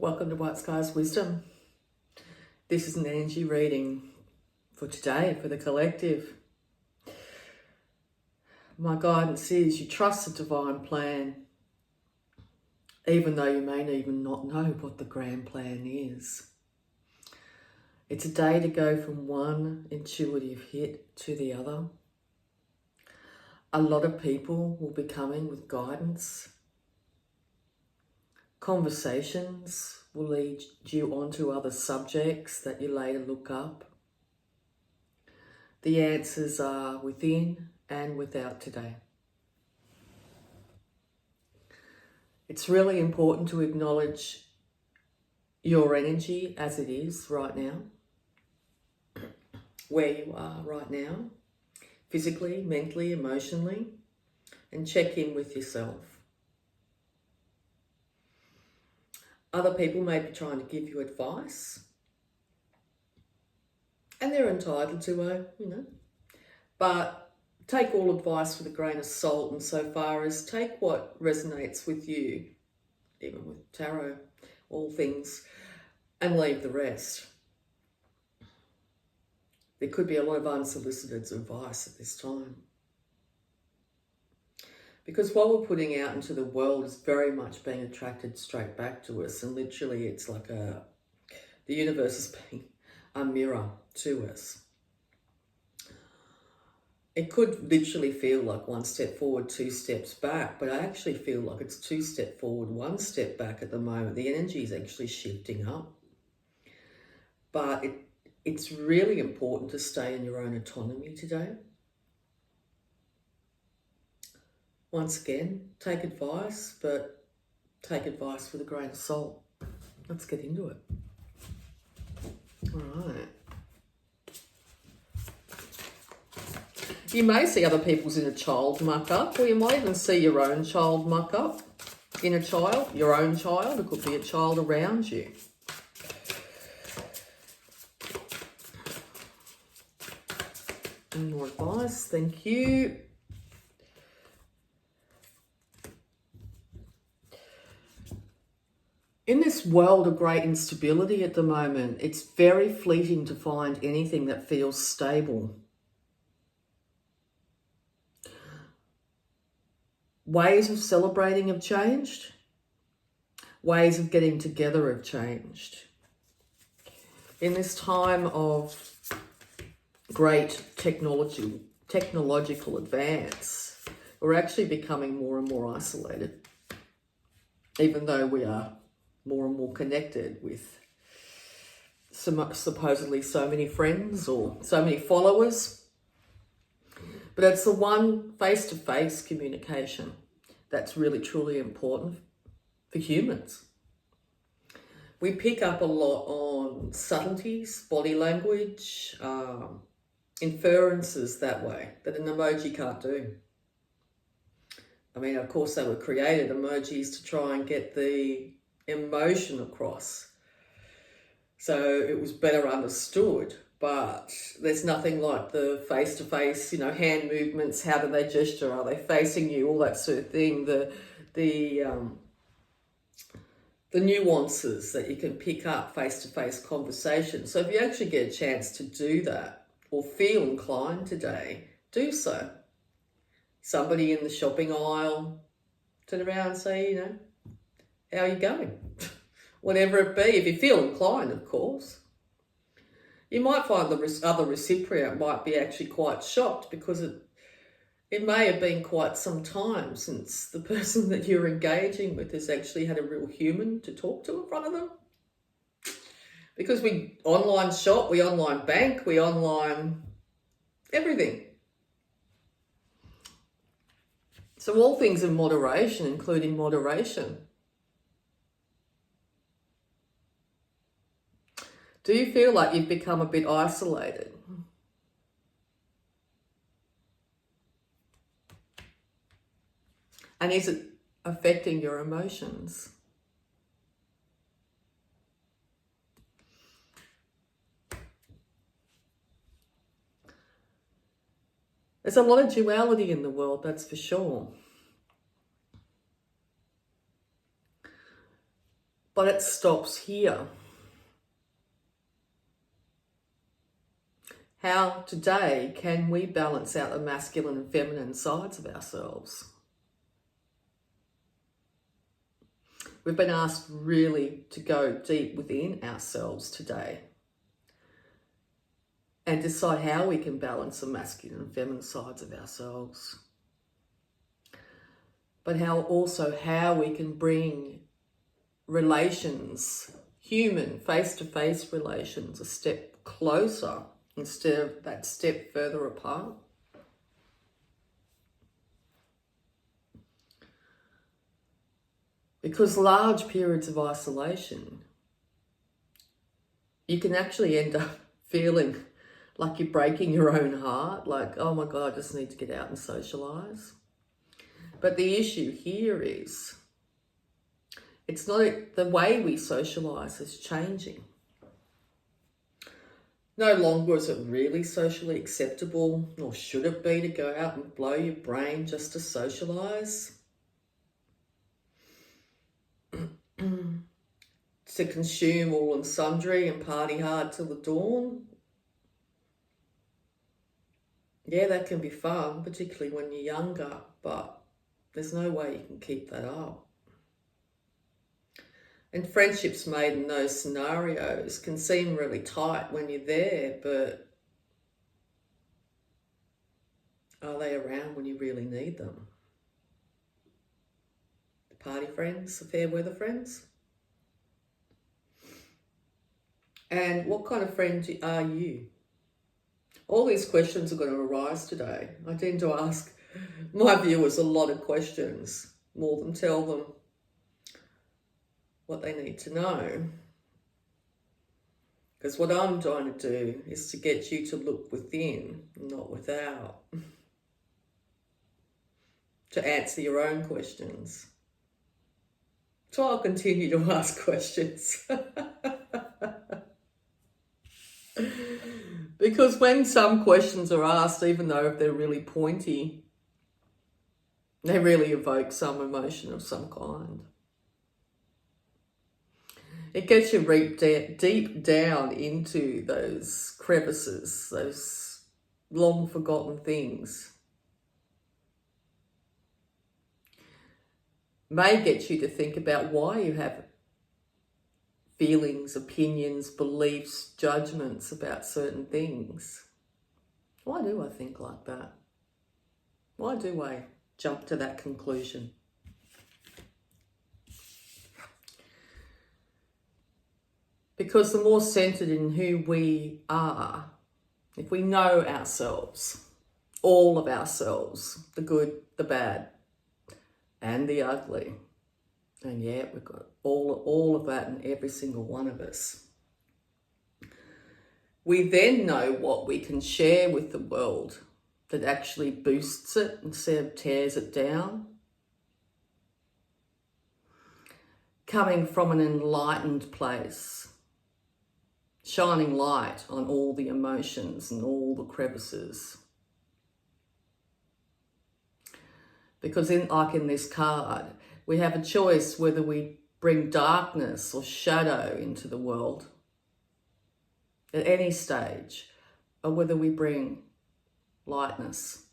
Welcome to Whiteskys Wisdom. This is an energy reading for today, for the collective. My guidance is you trust the divine plan, even though you may even not know what the grand plan is. It's a day to go from one intuitive hit to the other. A lot of people will be coming with guidance. Conversations will lead you onto other subjects that you later look up. The answers are within and without today. It's really important to acknowledge your energy as it is right now, where you are right now, physically, mentally, emotionally, and check in with yourself. Other people may be trying to give you advice, and they're entitled to, but take all advice with a grain of salt insofar as take what resonates with you, even with tarot, all things, and leave the rest. There could be a lot of unsolicited advice at this time. Because what we're putting out into the world is very much being attracted straight back to us, and literally it's like the universe is being a mirror to us. It could literally feel like one step forward, two steps back, but I actually feel like it's two steps forward, one step back at the moment. The energy is actually shifting up. But it's really important to stay in your own autonomy today. Once again, take advice, but take advice with a grain of salt. Let's get into it. All right. You may see other people's inner child muck up, or you might even see your own child muck up. Inner child, your own child, it could be a child around you. And more advice, thank you. In this world of great instability at the moment, it's very fleeting to find anything that feels stable. Ways of celebrating have changed. Ways of getting together have changed. In this time of great technological advance, we're actually becoming more and more isolated, even though we are more and more connected with supposedly so many friends or so many followers. But it's the one face-to-face communication that's really truly important for humans. We pick up a lot on subtleties, body language, inferences that way that an emoji can't do. I mean, of course, they were created, emojis, to try and get the emotion across, so it was better understood. But there's nothing like the face-to-face, hand movements. How do they gesture? Are they facing you? All that sort of thing. The nuances that you can pick up face-to-face conversation. So if you actually get a chance to do that or feel inclined today, do so. Somebody in the shopping aisle, turn around and say, how are you going? Whatever it be, if you feel inclined, of course. You might find the other recipient might be actually quite shocked, because it may have been quite some time since the person that you're engaging with has actually had a real human to talk to in front of them. Because we online shop, we online bank, we online everything. So all things in moderation, including moderation. Do you feel like you've become a bit isolated? And is it affecting your emotions? There's a lot of duality in the world, that's for sure. But it stops here. How today can we balance out the masculine and feminine sides of ourselves? We've been asked really to go deep within ourselves today and decide how we can balance the masculine and feminine sides of ourselves. But how we can bring relations, human face-to-face relations, a step closer instead of that step further apart. Because large periods of isolation, you can actually end up feeling like you're breaking your own heart, like, oh my God, I just need to get out and socialise. But the issue here is, it's not the way we socialise is changing. No longer is it really socially acceptable, nor should it be, to go out and blow your brain just to socialise. To consume all and sundry and party hard till the dawn. Yeah, that can be fun, particularly when you're younger, but there's no way you can keep that up. And friendships made in those scenarios can seem really tight when you're there, but are they around when you really need them? The party friends, the fair weather friends? And what kind of friend are you? All these questions are going to arise today. I tend to ask my viewers a lot of questions, more than tell them what they need to know. Because what I'm trying to do is to get you to look within, not without. To answer your own questions. So I'll continue to ask questions. Because when some questions are asked, even though if they're really pointy, they really evoke some emotion of some kind. It gets you deep down into those crevices, those long forgotten things. May get you to think about why you have feelings, opinions, beliefs, judgments about certain things. Why do I think like that? Why do I jump to that conclusion? Because the more centered in who we are, if we know ourselves, all of ourselves, the good, the bad, and the ugly, and yeah, we've got all of that in every single one of us. We then know what we can share with the world that actually boosts it instead of tears it down. Coming from an enlightened place, shining light on all the emotions and all the crevices. Because like in this card, we have a choice whether we bring darkness or shadow into the world at any stage, or whether we bring lightness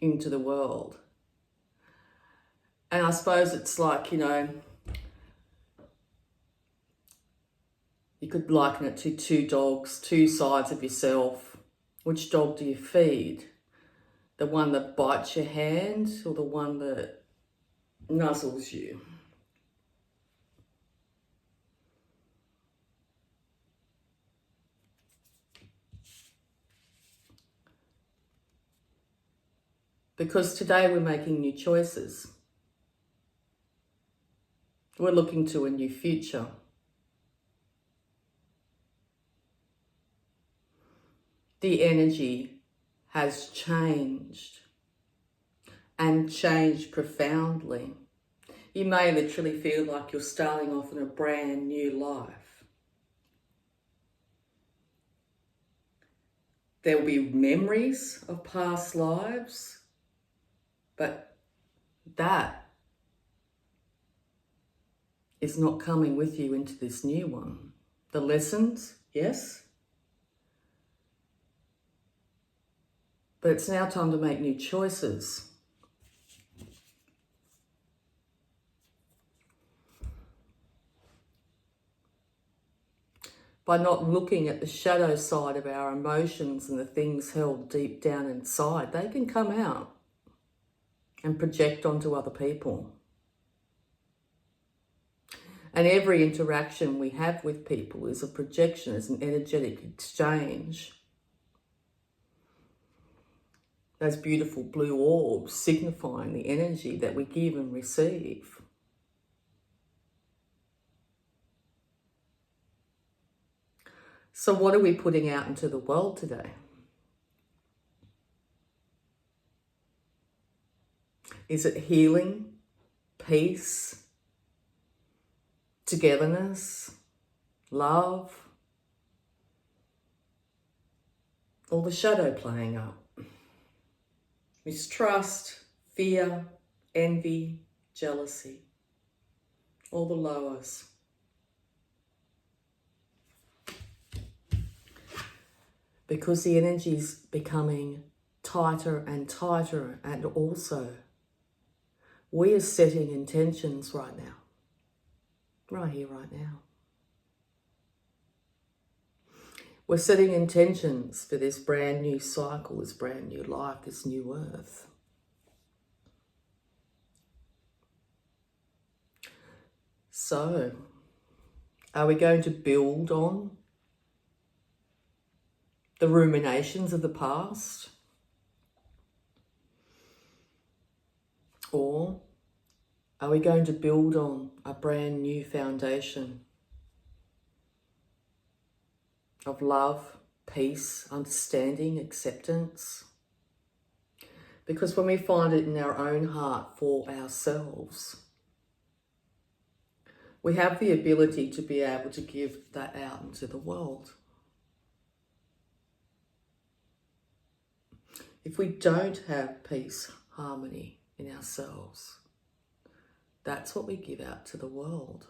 into the world. And I suppose it's like, you could liken it to two dogs, two sides of yourself. Which dog do you feed? The one that bites your hand or the one that nuzzles you? Because today we're making new choices. We're looking to a new future. The energy has changed, and changed profoundly. You may literally feel like you're starting off in a brand new life. There will be memories of past lives, but that is not coming with you into this new one. The lessons, yes. But it's now time to make new choices. By not looking at the shadow side of our emotions and the things held deep down inside, they can come out and project onto other people. And every interaction we have with people is a projection, is an energetic exchange. Those beautiful blue orbs signifying the energy that we give and receive. So what are we putting out into the world today? Is it healing, peace, togetherness, love, or the shadow playing up? Mistrust, fear, envy, jealousy, all the lowers. Because the energy is becoming tighter and tighter, and also we are setting intentions right now. Right here, right now. We're setting intentions for this brand new cycle, this brand new life, this new earth. So, are we going to build on the ruminations of the past? Or are we going to build on a brand new foundation of love, peace, understanding, acceptance? Because when we find it in our own heart for ourselves, we have the ability to be able to give that out into the world. If we don't have peace, harmony in ourselves, that's what we give out to the world.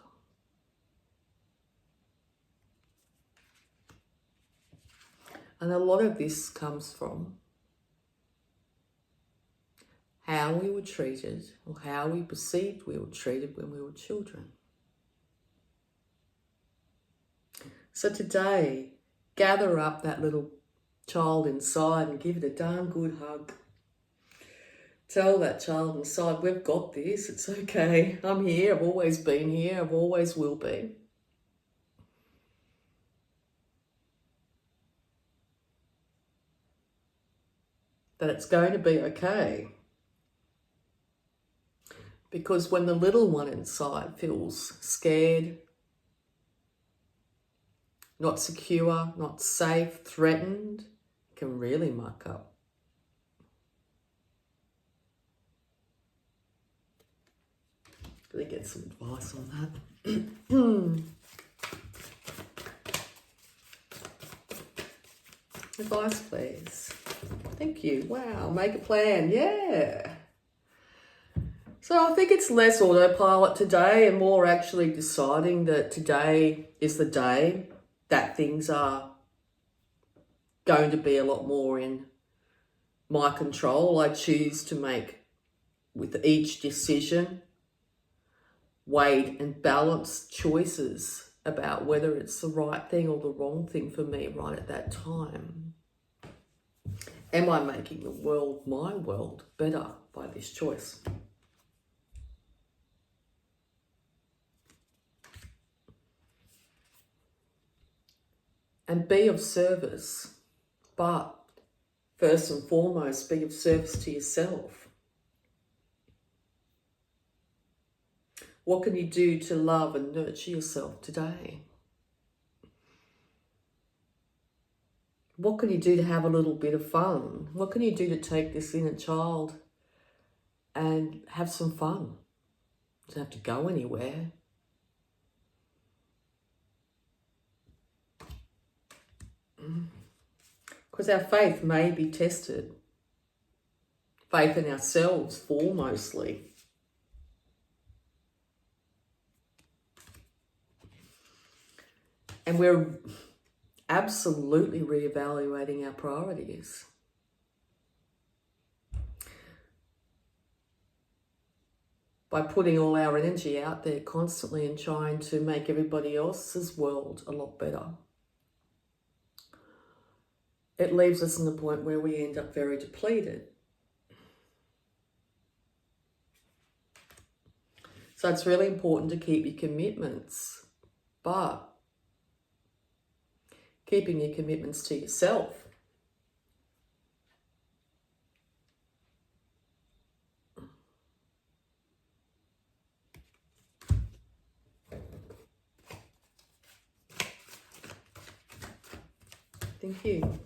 And a lot of this comes from how we were treated, or how we perceived we were treated when we were children. So today, gather up that little child inside and give it a darn good hug. Tell that child inside, we've got this, it's okay. I'm here, I've always been here, I've always will be. That it's going to be okay. Because when the little one inside feels scared, not secure, not safe, threatened, it can really muck up. Really get some advice on that. Advice, please. Thank you. Wow, make a plan. Yeah. So I think it's less autopilot today and more actually deciding that today is the day that things are going to be a lot more in my control. I choose to make, with each decision, weighed and balanced choices about whether it's the right thing or the wrong thing for me right at that time. Am I making the world, my world, better by this choice? And be of service, but first and foremost, be of service to yourself. What can you do to love and nurture yourself today? What can you do to have a little bit of fun? What can you do to take this inner child and have some fun? You don't have to go anywhere. Because our faith may be tested. Faith in ourselves, foremostly. And we're absolutely reevaluating our priorities. By putting all our energy out there constantly and trying to make everybody else's world a lot better. It leaves us in the point where we end up very depleted. So it's really important to keep your commitments, but keeping your commitments to yourself. Thank you.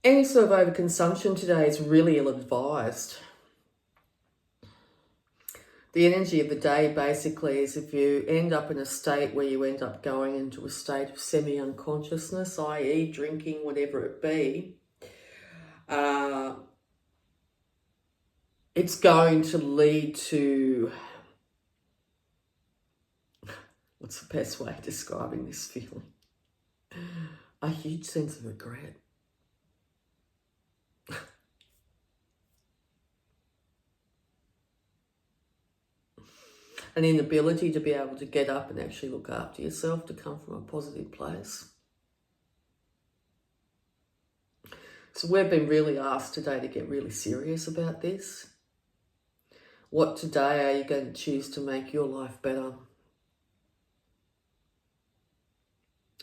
Any sort of overconsumption today is really ill-advised. The energy of the day basically is if you end up in a state where you end up going into a state of semi-unconsciousness, i.e. drinking, whatever it be, it's going to lead to, what's the best way of describing this feeling? A huge sense of regret. An inability to be able to get up and actually look after yourself, to come from a positive place. So we've been really asked today to get really serious about this. What today are you going to choose to make your life better?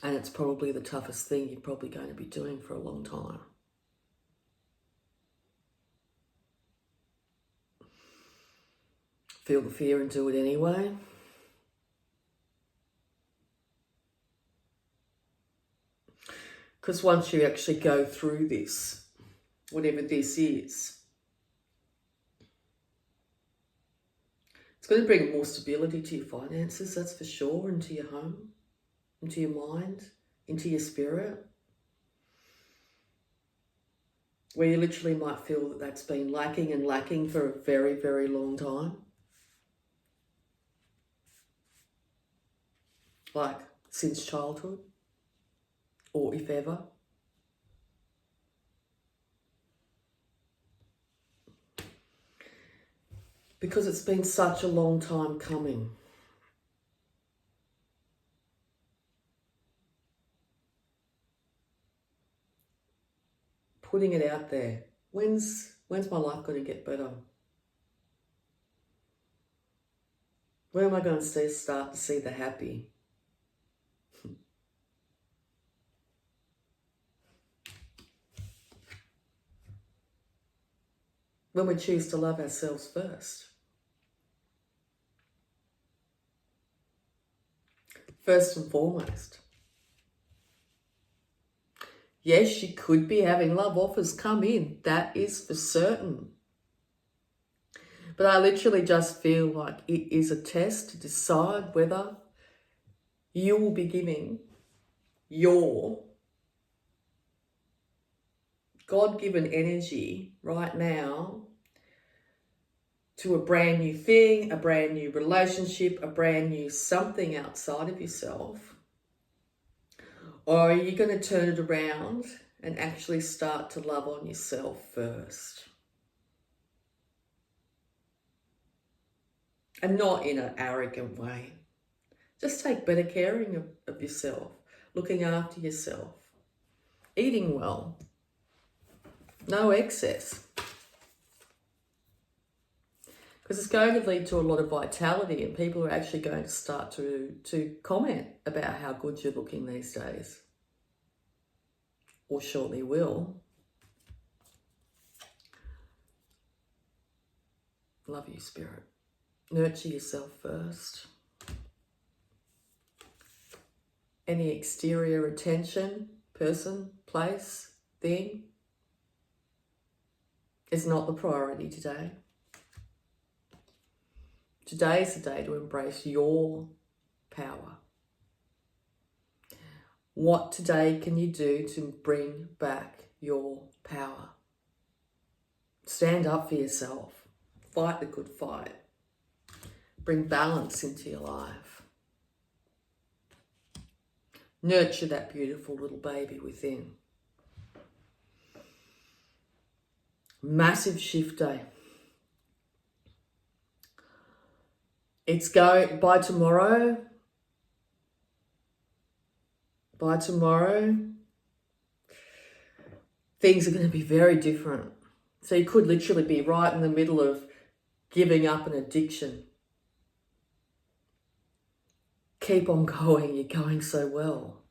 And it's probably the toughest thing you're probably going to be doing for a long time. Feel the fear and do it anyway. Because once you actually go through this, whatever this is, it's going to bring more stability to your finances, that's for sure, into your home, into your mind, into your spirit. Where you literally might feel that that's been lacking and lacking for a very, very long time. Like since childhood, or if ever. Because it's been such a long time coming. Putting it out there. When's my life going to get better? When am I going to start to see the happy? When we choose to love ourselves first. First and foremost. Yes, you could be having love offers come in. That is for certain. But I literally just feel like it is a test to decide whether you will be giving your God-given energy right now to a brand new thing, a brand new relationship, a brand new something outside of yourself. Or are you going to turn it around and actually start to love on yourself first? And not in an arrogant way. Just take better caring of yourself, looking after yourself, eating well, no excess. Because it's going to lead to a lot of vitality, and people are actually going to start to comment about how good you're looking these days. Or shortly will. Love you, Spirit. Nurture yourself first. Any exterior attention, person, place, thing is not the priority today. Today is the day to embrace your power. What today can you do to bring back your power? Stand up for yourself. Fight the good fight. Bring balance into your life. Nurture that beautiful little baby within. Massive shift day. It's going by tomorrow. By tomorrow, things are going to be very different. So you could literally be right in the middle of giving up an addiction. Keep on going, you're going so well.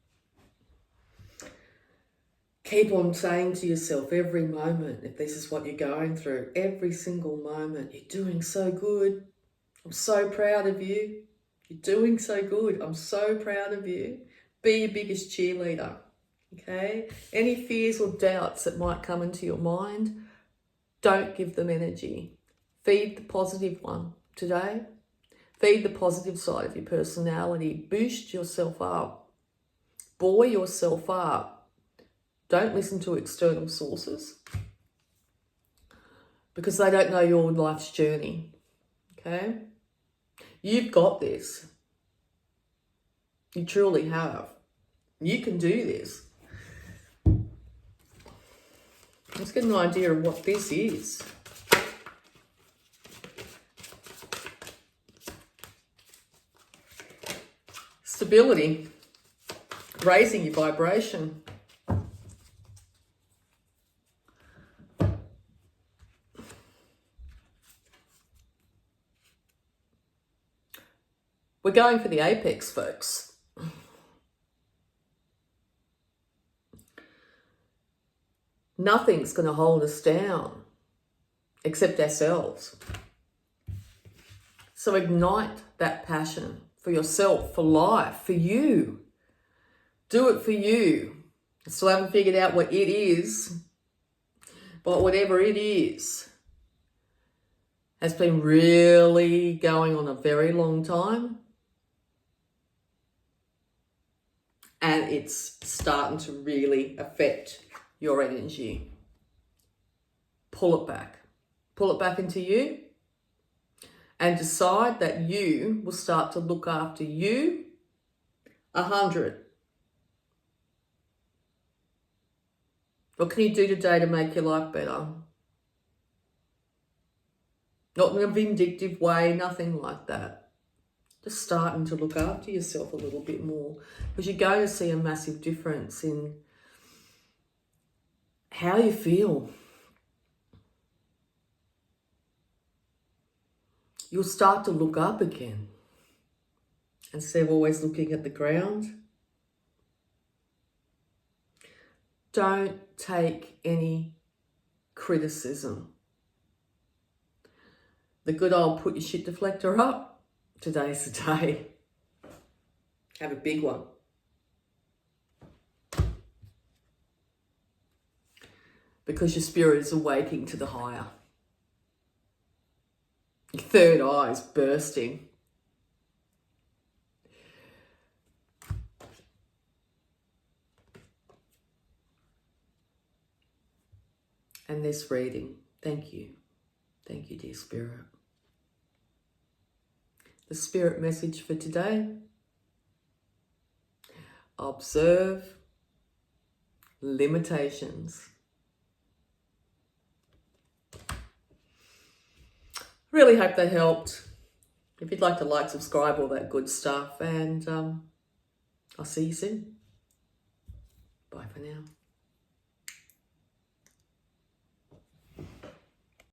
Keep on saying to yourself every moment, if this is what you're going through, every single moment, you're doing so good. I'm so proud of you. You're doing so good. I'm so proud of you. Be your biggest cheerleader, okay? Any fears or doubts that might come into your mind, don't give them energy. Feed the positive one today. Feed the positive side of your personality. Boost yourself up. Buoy yourself up. Don't listen to external sources because they don't know your life's journey, okay? You've got this. You truly have. You can do this. Let's get an idea of what this is. Stability. Raising your vibration. We're going for the apex, folks. Nothing's going to hold us down except ourselves. So ignite that passion for yourself, for life, for you. Do it for you. I still haven't figured out what it is, but whatever it is has been really going on a very long time. And it's starting to really affect your energy. Pull it back. Pull it back into you and decide that you will start to look after you 100. What can you do today to make your life better? Not in a vindictive way, nothing like that. Just starting to look after yourself a little bit more, because you're going to see a massive difference in how you feel. You'll start to look up again instead of always looking at the ground. Don't take any criticism. The good old put your shit deflector up. Today's the day. Have a big one. Because your spirit is awaking to the higher. Your third eye is bursting. And this reading, thank you. Thank you, dear Spirit. The Spirit message for today: observe limitations. Really hope that helped. If you'd like to like, subscribe, all that good stuff, and I'll see you soon. Bye for now.